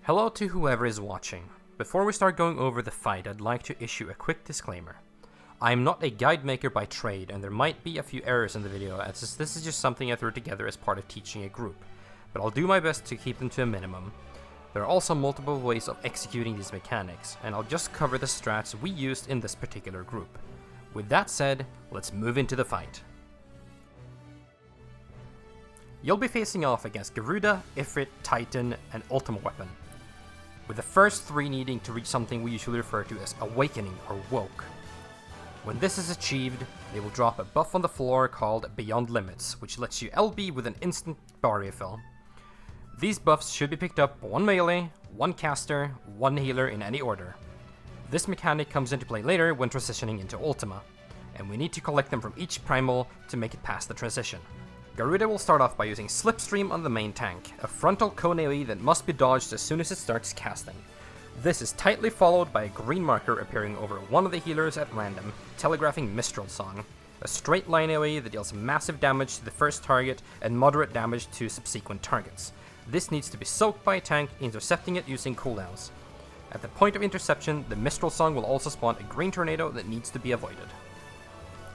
Hello to whoever is watching. Before we start going over the fight, I'd like to issue a quick disclaimer. I am not a guide maker by trade, and there might be a few errors in the video, as this is just something I threw together as part of teaching a group, but I'll do my best to keep them to a minimum. There are also multiple ways of executing these mechanics, and I'll just cover the strats we used in this particular group. With that said, let's move into the fight. You'll be facing off against Grauda, Ifrit, Titan, and Ultima weapon, with the first three needing to reach something we usually refer to as Awakening or Woke. When this is achieved, they will drop a buff on the floor called Beyond Limits, which lets you LB with an instant bar refill. These buffs should be picked up one melee, one caster, one healer in any order. This mechanic comes into play later when transitioning into Ultima, and we need to collect them from each primal to make it past the transition. Grauda will start off by using Slipstream on the main tank, a frontal cone AoE that must be dodged as soon as it starts casting. This is tightly followed by a green marker appearing over one of the healers at random, telegraphing Mistral Song, a straight line AoE that deals massive damage to the first target and moderate damage to subsequent targets. This needs to be soaked by a tank, intercepting it using cooldowns. At the point of interception, the Mistral Song will also spawn a green tornado that needs to be avoided.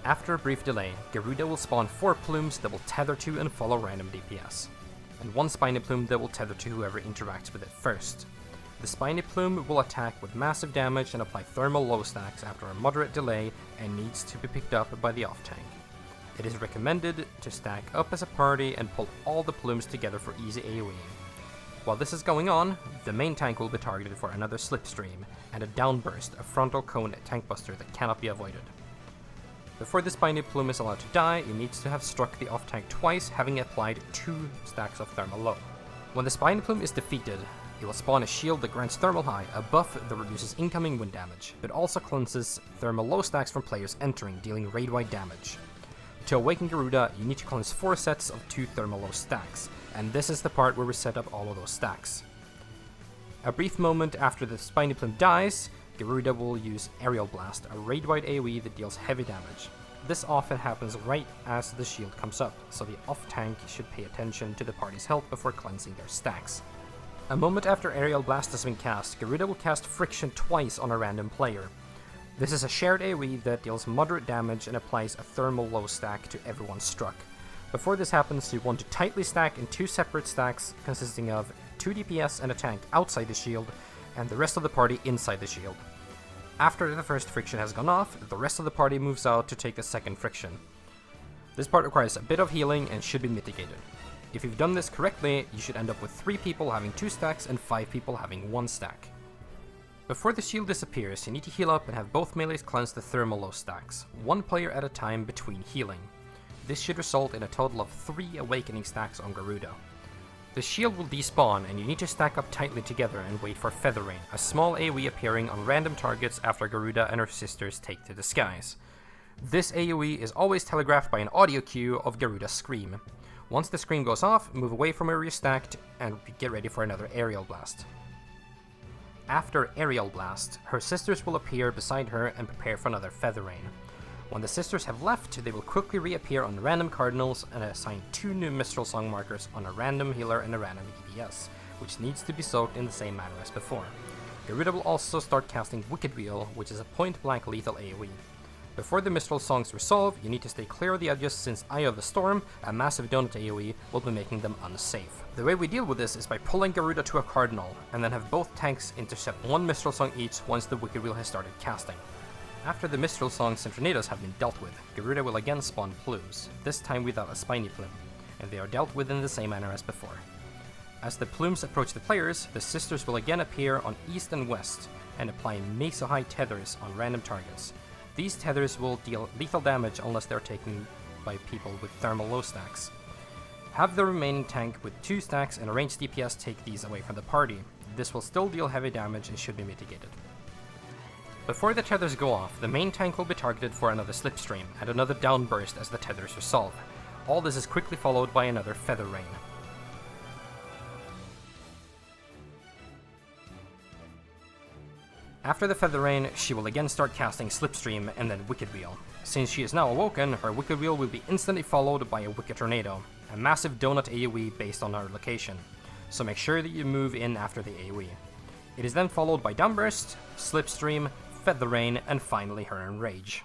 After a brief delay, Grauda will spawn 4 plumes that will tether to and follow random DPS, and 1 spiny plume that will tether to whoever interacts with it first. The spiny plume will attack with massive damage and apply thermal low stacks after a moderate delay and needs to be picked up by the off tank. It is recommended to stack up as a party and pull all the plumes together for easy AoE. While this is going on, the main tank will be targeted for another Slipstream and a Downburst, a frontal cone tank buster that cannot be avoided. Before the spiny plume is allowed to die, it needs to have struck the off tank twice, having applied 2 stacks of thermal low. When the spiny plume is defeated, it will spawn a shield that grants thermal high, a buff that reduces incoming wind damage, but also cleanses thermal low stacks from players entering, dealing raid-wide damage. To awaken Grauda, you need to cleanse 4 sets of 2 thermal low stacks, and this is the part where we set up all of those stacks. A brief moment after the spiny plume dies, Grauda will use Aerial Blast, a raid-wide AoE that deals heavy damage. This often happens right as the shield comes up, so the off-tank should pay attention to the party's health before cleansing their stacks. A moment after Aerial Blast has been cast, Grauda will cast Friction twice on a random player. This is a shared AoE that deals moderate damage and applies a thermal low stack to everyone struck. Before this happens, you want to tightly stack in 2 separate stacks consisting of 2 DPS and a tank outside the shield, and the rest of the party inside the shield. After the first friction has gone off, the rest of the party moves out to take the second friction. This part requires a bit of healing and should be mitigated. If you've done this correctly, you should end up with 3 people having 2 stacks and 5 people having 1 stack. Before the shield disappears, you need to heal up and have both melees cleanse the thermal low stacks, 1 player at a time between healing. This should result in a total of 3 awakening stacks on Grauda. The shield will despawn and you need to stack up tightly together and wait for Feather Rain, a small AoE appearing on random targets after Grauda and her sisters take to the skies. This AoE is always telegraphed by an audio cue of Grauda's scream. Once the scream goes off, move away from where you're stacked and get ready for another Aerial Blast. After Aerial Blast, her sisters will appear beside her and prepare for another Feather Rain. When the sisters have left, they will quickly reappear on random cardinals and assign 2 new Mistral Song markers on a random healer and a random EDS, which needs to be soaked in the same manner as before. Grauda will also start casting Wicked Wheel, which is a point-blank lethal AoE. Before the Mistral Songs resolve, you need to stay clear of the edges since Eye of the Storm, a massive donut AoE, will be making them unsafe. The way we deal with this is by pulling Grauda to a cardinal, and then have both tanks intercept 1 Mistral Song each once the Wicked Wheel has started casting. After the Mistral Songs and Tornadoes have been dealt with, Grauda will again spawn plumes, this time without a spiny plume, and they are dealt with in the same manner as before. As the plumes approach the players, the sisters will again appear on east and west, and apply meso-high tethers on random targets. These tethers will deal lethal damage unless they are taken by people with thermal low stacks. Have the remaining tank with 2 stacks and a ranged DPS take these away from the party. This will still deal heavy damage and should be mitigated. Before the tethers go off, the main tank will be targeted for another Slipstream and another Downburst as the tethers resolve. All this is quickly followed by another Feather Rain. After the Feather Rain, she will again start casting Slipstream and then Wicked Wheel. Since she is now awoken, her Wicked Wheel will be instantly followed by a Wicked Tornado, a massive donut AoE based on her location. so make sure that you move in after the AoE. It is then followed by Downburst, Slipstream, Feather Rain, and finally her Enrage.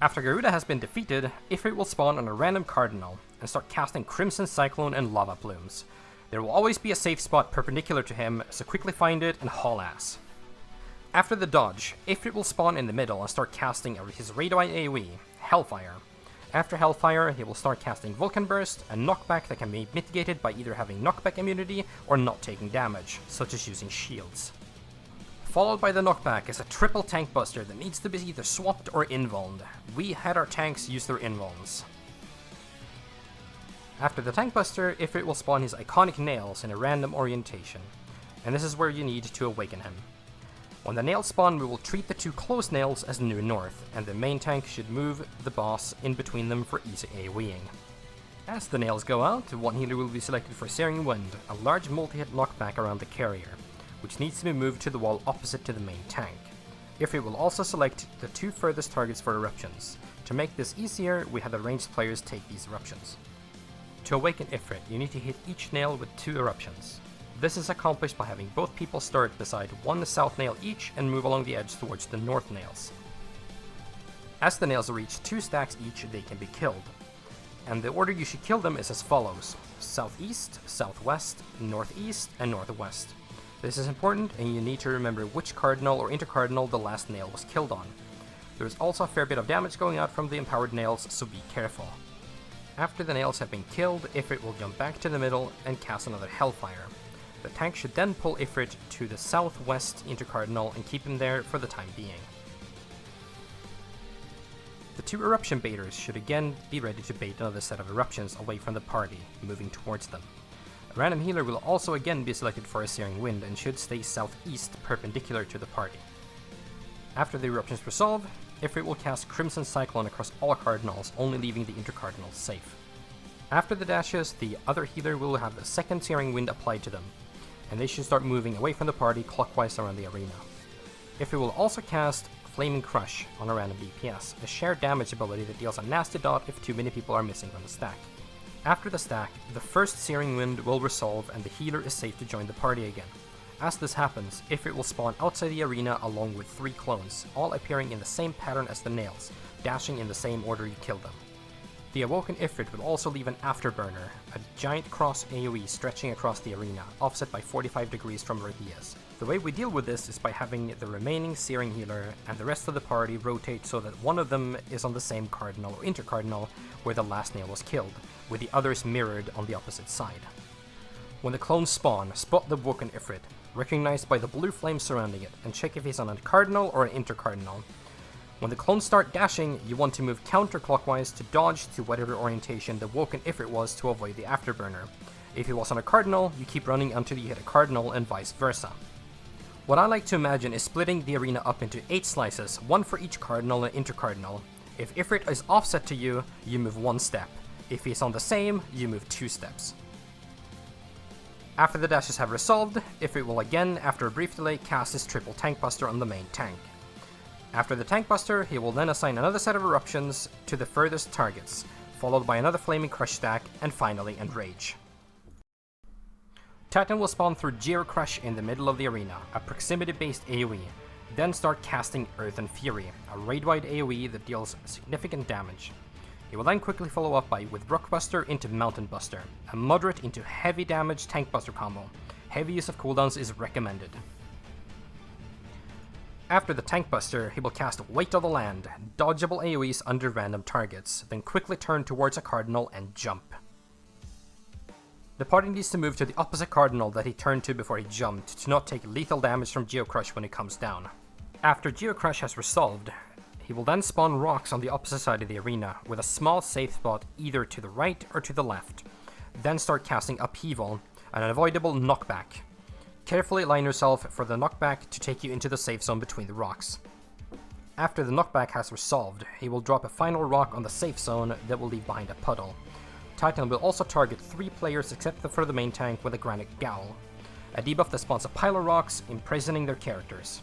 After Grauda has been defeated, Ifrit will spawn on a random cardinal and start casting Crimson Cyclone and Lava Plumes. There will always be a safe spot perpendicular to him, so quickly find it and haul ass. After the dodge, Ifrit will spawn in the middle and start casting his radioite AoE, Hellfire. After Hellfire, he will start casting Vulcan Burst, a knockback that can be mitigated by either having knockback immunity or not taking damage, such as using shields. Followed by the knockback is a triple tank buster that needs to be either swapped or invulned. We had our tanks use their invulns. After the tank buster, Ifrit will spawn his iconic nails in a random orientation, and this is where you need to awaken him. When the nails spawn, we will treat the two closed nails as New North, and the main tank should move the boss in between them for easy AoEing. As the nails go out, one healer will be selected for Searing Wind, a large multi-hit knockback around the carrier, which needs to be moved to the wall opposite to the main tank. Ifrit will also select the two furthest targets for eruptions. To make this easier, we had the ranged players take these eruptions. To awaken Ifrit, you need to hit each nail with 2 eruptions. This is accomplished by having both people start beside one south nail each and move along the edge towards the north nails. As the nails reach 2 stacks each, they can be killed. And the order you should kill them is as follows: southeast, southwest, northeast, and northwest. This is important, and you need to remember which cardinal or intercardinal the last nail was killed on. There is also a fair bit of damage going out from the empowered nails, so be careful. After the nails have been killed, Ifrit will jump back to the middle and cast another Hellfire. The tank should then pull Ifrit to the southwest intercardinal and keep him there for the time being. The 2 eruption baiters should again be ready to bait another set of eruptions away from the party, moving towards them. A random healer will also again be selected for a Searing Wind and should stay southeast perpendicular to the party. After the eruptions resolve, Ifrit will cast Crimson Cyclone across all cardinals, only leaving the intercardinals safe. After the dashes, the other healer will have a second Searing Wind applied to them, and they should start moving away from the party clockwise around the arena. Ifrit will also cast Flaming Crush on a random DPS, a shared damage ability that deals a nasty dot if too many people are missing from the stack. After the stack, the first Searing Wind will resolve and the healer is safe to join the party again. As this happens, Ifrit will spawn outside the arena along with 3 clones, all appearing in the same pattern as the nails, dashing in the same order you kill them. The awoken Ifrit will also leave an Afterburner, a giant cross AoE stretching across the arena, offset by 45 degrees from where he is. The way we deal with this is by having the remaining Searing Healer and the rest of the party rotate so that one of them is on the same cardinal or intercardinal where the last nail was killed, with the others mirrored on the opposite side. When the clones spawn, spot the awoken Ifrit, recognized by the blue flame surrounding it, and check if he's on a cardinal or an intercardinal. When the clones start dashing, you want to move counterclockwise to dodge to whatever orientation the awoken Ifrit was to avoid the Afterburner. If he was on a cardinal, you keep running until you hit a cardinal and vice versa. What I like to imagine is splitting the arena up into 8 slices, 1 for each cardinal and intercardinal. If Ifrit is offset to you, you move 1 step. If he's on the same, you move 2 steps. After the dashes have resolved, Ifrit will again, after a brief delay, cast his triple tank buster on the main tank. After the tank buster, he will then assign another set of eruptions to the furthest targets, followed by another Flaming Crush stack, and finally Enrage. Titan will spawn through Geocrush in the middle of the arena, a proximity-based AoE, then start casting Earth and Fury, a raid-wide AoE that deals significant damage. He will then quickly follow up with Rockbuster into Mountain Buster, a moderate into heavy damage tank buster combo. Heavy use of cooldowns is recommended. After the tank buster, he will cast Weight of the Land, dodgeable AoEs under random targets, then quickly turn towards a cardinal and jump. The party needs to move to the opposite cardinal that he turned to before he jumped to not take lethal damage from Geocrush when it comes down. After Geocrush has resolved, he will then spawn rocks on the opposite side of the arena, with a small safe spot either to the right or to the left. Then start casting Upheaval, an unavoidable knockback. Carefully line yourself for the knockback to take you into the safe zone between the rocks. After the knockback has resolved, he will drop a final rock on the safe zone that will leave behind a puddle. Titan will also target 3 players except for the main tank with a Granite Gowl, a debuff that spawns a pile of rocks, imprisoning their characters.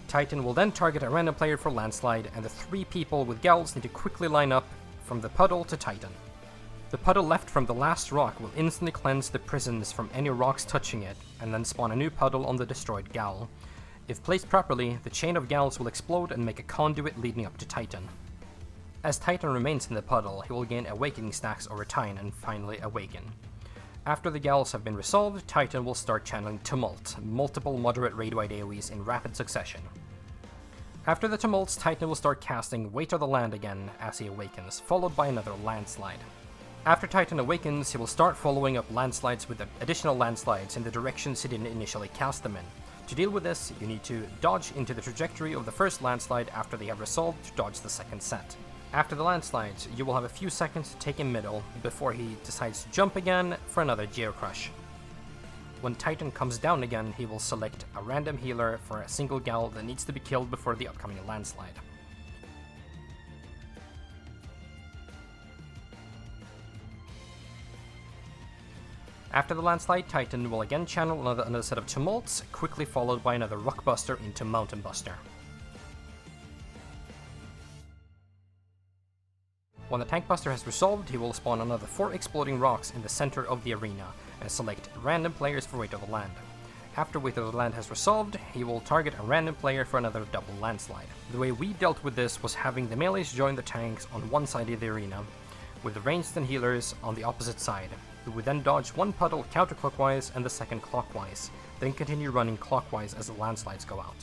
Titan will then target a random player for Landslide, and the 3 people with Gowls need to quickly line up from the puddle to Titan. The puddle left from the last rock will instantly cleanse the prisons from any rocks touching it, and then spawn a new puddle on the destroyed gal. If placed properly, the chain of gals will explode and make a conduit leading up to Titan. As Titan remains in the puddle, he will gain awakening stacks over time and finally awaken. After the gals have been resolved, Titan will start channeling Tumult, multiple moderate raid-wide AoEs in rapid succession. After the tumults, Titan will start casting Weight of the Land again as he awakens, followed by another landslide. After Titan awakens, he will start following up landslides with additional landslides in the directions he didn't initially cast them in. To deal with this, you need to dodge into the trajectory of the first landslide after they have resolved to dodge the second set. After the landslides, you will have a few seconds to take him middle before he decides to jump again for another Geocrush. When Titan comes down again, he will select a random healer for a single gal that needs to be killed before the upcoming landslide. After the landslide, Titan will again channel another set of tumults, quickly followed by another Rockbuster into Mountain Buster. When the Tank Buster has resolved, he will spawn another 4 exploding rocks in the center of the arena, and select random players for Weight of the Land. After Weight of the Land has resolved, he will target a random player for another double landslide. The way we dealt with this was having the melees join the tanks on one side of the arena, with the ranged and healers on the opposite side. We would then dodge one puddle counterclockwise and the second clockwise, then continue running clockwise as the landslides go out.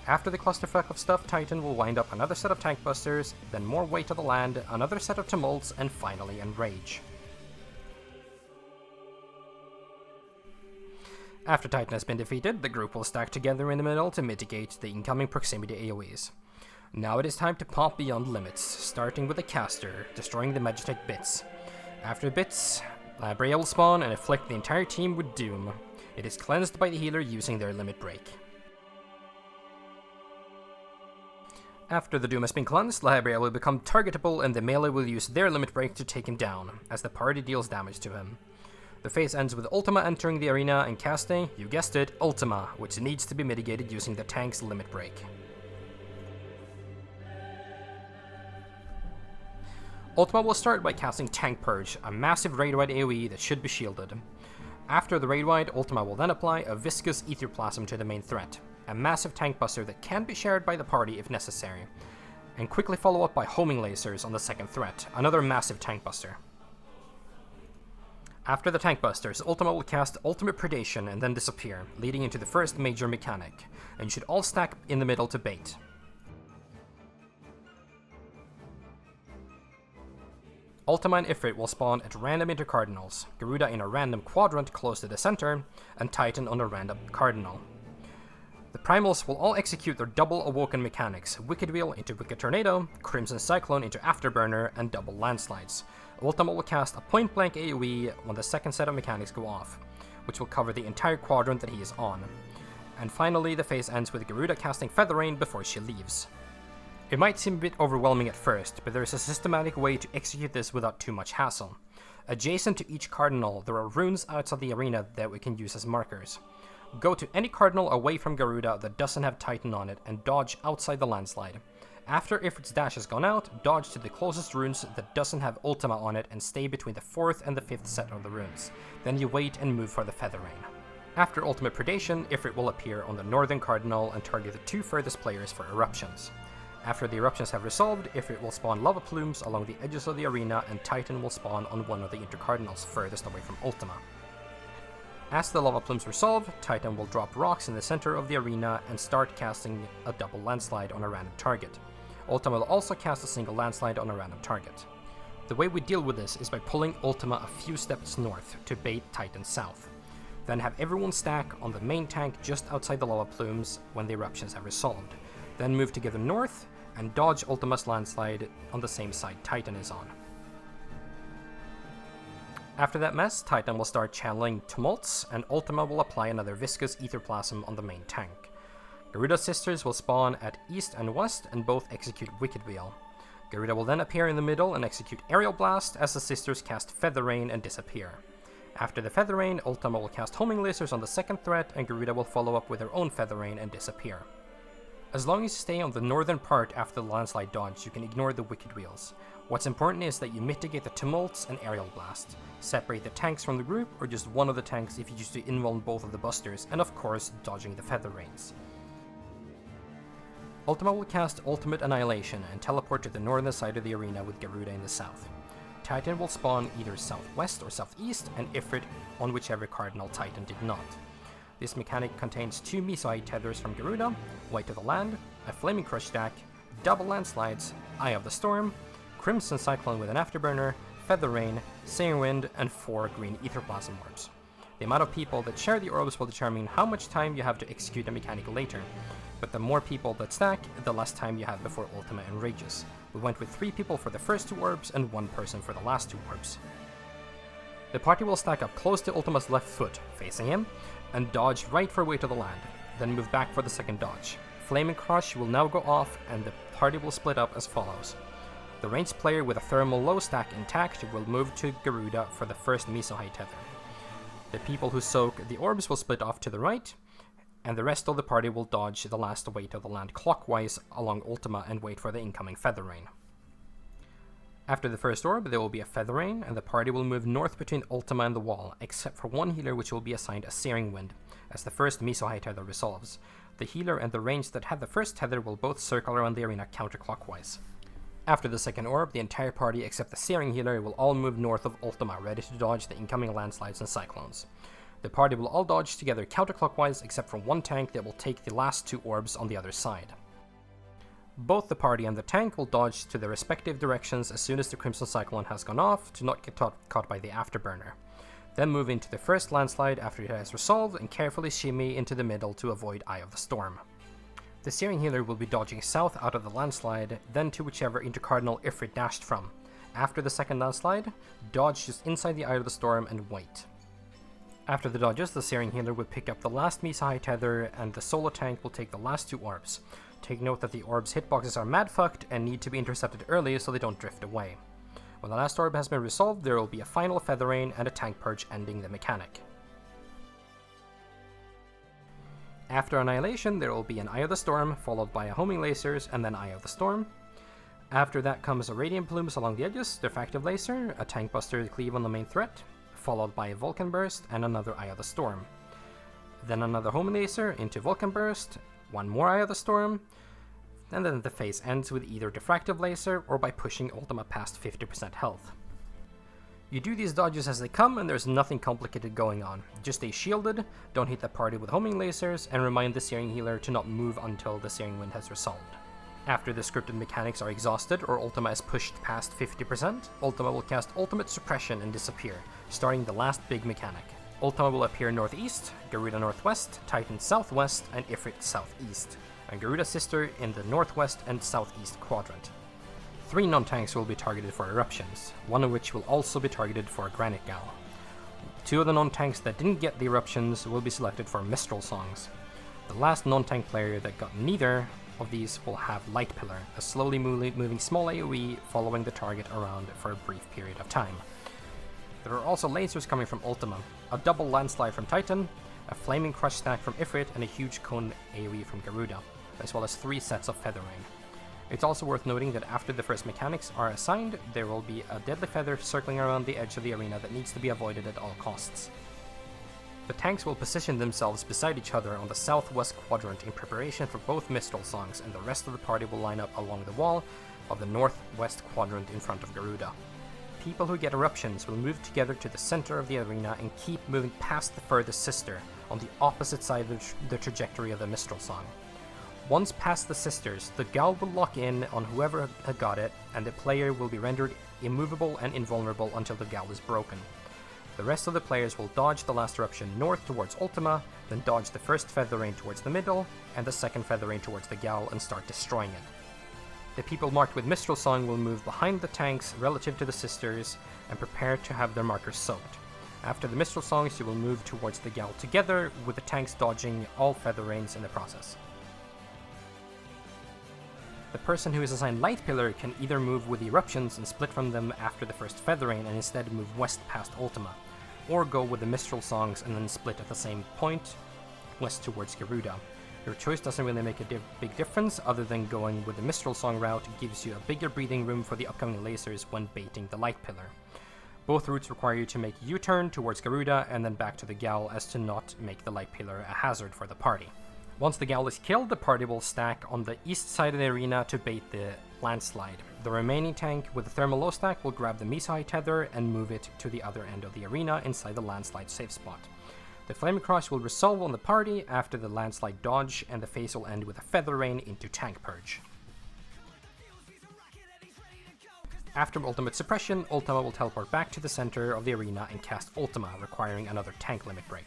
After the clusterfuck of stuff, Titan will wind up another set of Tank Busters, then more Weight of the Land, another set of Tumults, and finally Enrage. After Titan has been defeated, the group will stack together in the middle to mitigate the incoming proximity AoEs. Now it is time to pop beyond limits, starting with the caster, destroying the Magitech bits. After bits, Labria will spawn and afflict the entire team with Doom. It is cleansed by the healer using their limit break. After the Doom has been cleansed, Labria will become targetable and the melee will use their limit break to take him down, as the party deals damage to him. The phase ends with Ultima entering the arena and casting, you guessed it, Ultima, which needs to be mitigated using the tank's limit break. Ultima will start by casting Tank Purge, a massive raid-wide AoE that should be shielded. After the raid-wide, Ultima will then apply a viscous aetherplasm to the main threat, a massive tank buster that can be shared by the party if necessary, and quickly follow up by homing lasers on the second threat, another massive tank buster. After the tank busters, Ultima will cast Ultimate Predation and then disappear, leading into the first major mechanic, and you should all stack in the middle to bait. Ultima and Ifrit will spawn at random intercardinals, Grauda in a random quadrant close to the center, and Titan on a random cardinal. The Primals will all execute their double awoken mechanics, Wicked Wheel into Wicked Tornado, Crimson Cyclone into Afterburner, and double landslides. Ultima will cast a point-blank AoE when the second set of mechanics go off, which will cover the entire quadrant that he is on. And finally, the phase ends with Grauda casting Feather Rain before she leaves. It might seem a bit overwhelming at first, but there is a systematic way to execute this without too much hassle. Adjacent to each cardinal, there are runes outside the arena that we can use as markers. Go to any cardinal away from Grauda that doesn't have Titan on it and dodge outside the landslide. After Ifrit's dash has gone out, dodge to the closest runes that doesn't have Ultima on it and stay between the 4th and the 5th set of the runes. Then you wait and move for the Feather Rain. After Ultimate Predation, Ifrit will appear on the northern cardinal and target the 2 furthest players for eruptions. After the eruptions have resolved, Ifrit will spawn lava plumes along the edges of the arena and Titan will spawn on one of the intercardinals furthest away from Ultima. As the lava plumes resolve, Titan will drop rocks in the center of the arena and start casting a double landslide on a random target. Ultima will also cast a single landslide on a random target. The way we deal with this is by pulling Ultima a few steps north to bait Titan south. Then have everyone stack on the main tank just outside the lava plumes when the eruptions have resolved. Then move together north and dodge Ultima's landslide on the same side Titan is on. After that mess, Titan will start channeling Tumults, and Ultima will apply another viscous aetherplasm on the main tank. Grauda's sisters will spawn at east and west and both execute Wicked Wheel. Grauda will then appear in the middle and execute Aerial Blast as the sisters cast Feather Rain and disappear. After the Feather Rain, Ultima will cast homing lasers on the second threat and Grauda will follow up with her own Feather Rain and disappear. As long as you stay on the northern part after the landslide dodge, you can ignore the wicked wheels. What's important is that you mitigate the tumults and aerial blast. Separate the tanks from the group, or just one of the tanks if you choose to invuln both of the busters, and of course, dodging the feather rains. Ultima will cast Ultimate Annihilation and teleport to the northern side of the arena with Grauda in the south. Titan will spawn either southwest or southeast, and Ifrit on whichever cardinal Titan did not. This mechanic contains 2 Mesoite tethers from Grauda, White to the Land, a Flaming Crush stack, double landslides, Eye of the Storm, Crimson Cyclone with an Afterburner, Feather Rain, Searing Wind, and 4 green Aetherplasm orbs. The amount of people that share the orbs will determine how much time you have to execute a mechanic later, but the more people that stack, the less time you have before Ultima enrages. We went with 3 people for the first 2 orbs and 1 person for the last 2 orbs. The party will stack up close to Ultima's left foot, facing him, and dodge right for Way to the Land, then move back for the second dodge. Flaming Crush will now go off, and the party will split up as follows. The ranged player with a thermal low stack intact will move to Grauda for the first Mesoite tether. The people who soak the orbs will split off to the right, and the rest of the party will dodge the last Way to the Land clockwise along Ultima and wait for the incoming Feather Rain. After the first orb, there will be a Feather Rain, and the party will move north between Ultima and the wall, except for one healer which will be assigned a Searing Wind, as the first Mesoite tether resolves. The healer and the range that had the first tether will both circle around the arena counterclockwise. After the second orb, the entire party except the Searing healer will all move north of Ultima, ready to dodge the incoming landslides and cyclones. The party will all dodge together counterclockwise except for one tank that will take the last 2 orbs on the other side. Both the party and the tank will dodge to their respective directions as soon as the Crimson Cyclone has gone off to not get caught by the Afterburner. Then move into the first landslide after it has resolved and carefully shimmy into the middle to avoid Eye of the Storm. The Searing healer will be dodging south out of the landslide, then to whichever intercardinal Ifrit dashed from. After the second landslide, dodge just inside the Eye of the Storm and wait. After the dodges, the Searing healer will pick up the last Mesoite tether, and the solo tank will take the last 2 orbs. Take note that the orbs' hitboxes are mad fucked and need to be intercepted early so they don't drift away. When the last orb has been resolved, there will be a final Feather Rain and a tank purge ending the mechanic. After Annihilation, there will be an Eye of the Storm, followed by a Homing Lasers, and then Eye of the Storm. After that comes a Radiant Plumes along the edges, Diffractive Laser, a Tank Buster to cleave on the main threat, followed by a Vulcan Burst and another Eye of the Storm. Then another Homing Laser into Vulcan Burst, one more Eye of the Storm, and then the phase ends with either Diffractive Laser or by pushing Ultima past 50% health. You do these dodges as they come, and there's nothing complicated going on. Just stay shielded, don't hit the party with homing lasers, and remind the Searing healer to not move until the Searing Wind has resolved. After the scripted mechanics are exhausted or Ultima is pushed past 50%, Ultima will cast Ultimate Suppression and disappear, starting the last big mechanic. Ultima will appear northeast, Grauda northwest, Titan southwest, and Ifrit southeast, and Garuda's sister in the northwest and southeast quadrant. 3 non-tanks will be targeted for eruptions, one of which will also be targeted for a Granite Gal. 2 of the non-tanks that didn't get the eruptions will be selected for Mistral Songs. The last non-tank player that got neither of these will have Light Pillar, a slowly moving small AoE following the target around for a brief period of time. There are also lasers coming from Ultima, a double landslide from Titan, a Flaming Crush stack from Ifrit, and a huge cone AoE from Grauda, as well as 3 sets of Feather Rain. It's also worth noting that after the first mechanics are assigned, there will be a Deadly Feather circling around the edge of the arena that needs to be avoided at all costs. The tanks will position themselves beside each other on the southwest quadrant in preparation for both Mistral Songs, and the rest of the party will line up along the wall of the northwest quadrant in front of Grauda. People who get eruptions will move together to the center of the arena and keep moving past the furthest sister on the opposite side of the trajectory of the Mistral Song. Once past the sisters, the Gal will lock in on whoever had got it, and the player will be rendered immovable and invulnerable until the Gal is broken. The rest of the players will dodge the last eruption north towards Ultima, then dodge the first Feather Rain towards the middle, and the second Feather Rain towards the Gal and start destroying it. The people marked with Mistral Song will move behind the tanks relative to the sisters and prepare to have their markers soaked. After the Mistral Songs, you will move towards the Gal together, with the tanks dodging all Feather Rains in the process. The person who is assigned Light Pillar can either move with the eruptions and split from them after the first Feather Rain and instead move west past Ultima, or go with the Mistral Songs and then split at the same point, west towards Grauda. Your choice doesn't really make a big difference, other than going with the Mistral Song route gives you a bigger breathing room for the upcoming lasers when baiting the Light Pillar. Both routes require you to make a U-turn towards Grauda and then back to the Gal as to not make the Light Pillar a hazard for the party. Once the Gal is killed, the party will stack on the east side of the arena to bait the landslide. The remaining tank with the thermal low stack will grab the Misai tether and move it to the other end of the arena inside the landslide safe spot. The Flame Crush will resolve on the party after the landslide dodge, and the phase will end with a Feather Rain into Tank Purge. After Ultimate Suppression, Ultima will teleport back to the center of the arena and cast Ultima, requiring another tank limit break.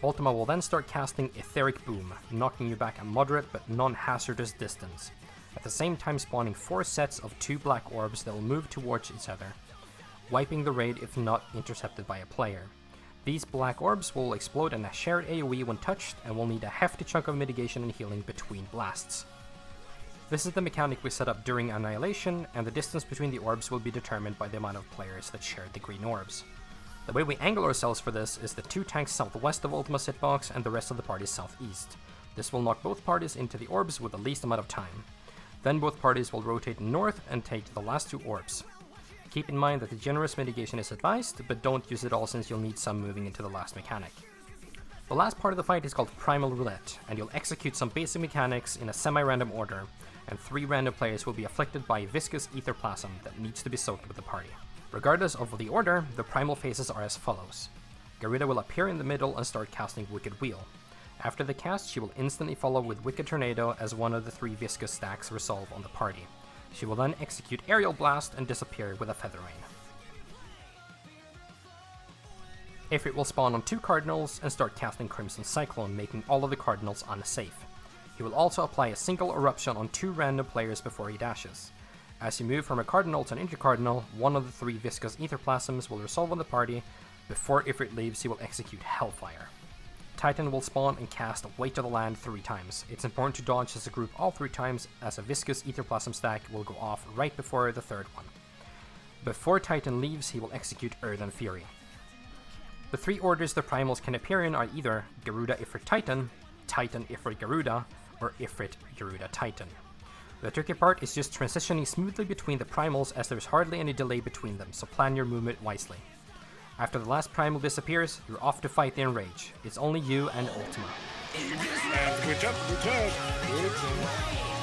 Ultima will then start casting Aetheric Boom, knocking you back a moderate but non-hazardous distance, at the same time spawning 4 sets of 2 black orbs that will move towards each other, wiping the raid if not intercepted by a player. These black orbs will explode in a shared AoE when touched and will need a hefty chunk of mitigation and healing between blasts. This is the mechanic we set up during Annihilation, and the distance between the orbs will be determined by the amount of players that share the green orbs. The way we angle ourselves for this is the 2 tanks southwest of Ultima's hitbox and the rest of the party southeast. This will knock both parties into the orbs with the least amount of time. Then both parties will rotate north and take the last 2 orbs. Keep in mind that the generous mitigation is advised, but don't use it all since you'll need some moving into the last mechanic. The last part of the fight is called Primal Roulette, and you'll execute some basic mechanics in a semi-random order, and 3 random players will be afflicted by viscous aetherplasm that needs to be soaked with the party. Regardless of the order, the primal phases are as follows. Grauda will appear in the middle and start casting Wicked Wheel. After the cast, she will instantly follow with Wicked Tornado as one of the 3 viscous stacks resolve on the party. She will then execute Aerial Blast and disappear with a Feather Rain. Ifrit will spawn on 2 cardinals and start casting Crimson Cyclone, making all of the cardinals unsafe. He will also apply a single eruption on 2 random players before he dashes. As you move from a cardinal to an intercardinal, one of the 3 viscous aetherplasms will resolve on the party. Before Ifrit leaves, he will execute Hellfire. Titan will spawn and cast Weight of the Land 3 times. It's important to dodge as a group all 3 times, as a viscous aetherplasm stack will go off right before the 3rd one. Before Titan leaves, he will execute Earthen Fury. The 3 orders the primals can appear in are either Grauda Ifrit Titan, Titan Ifrit Grauda, or Ifrit Grauda Titan. The tricky part is just transitioning smoothly between the primals, as there's hardly any delay between them, so plan your movement wisely. After the last primal disappears, you're off to fight the Enrage. It's only you and Ultima. Good job, good job. Good job.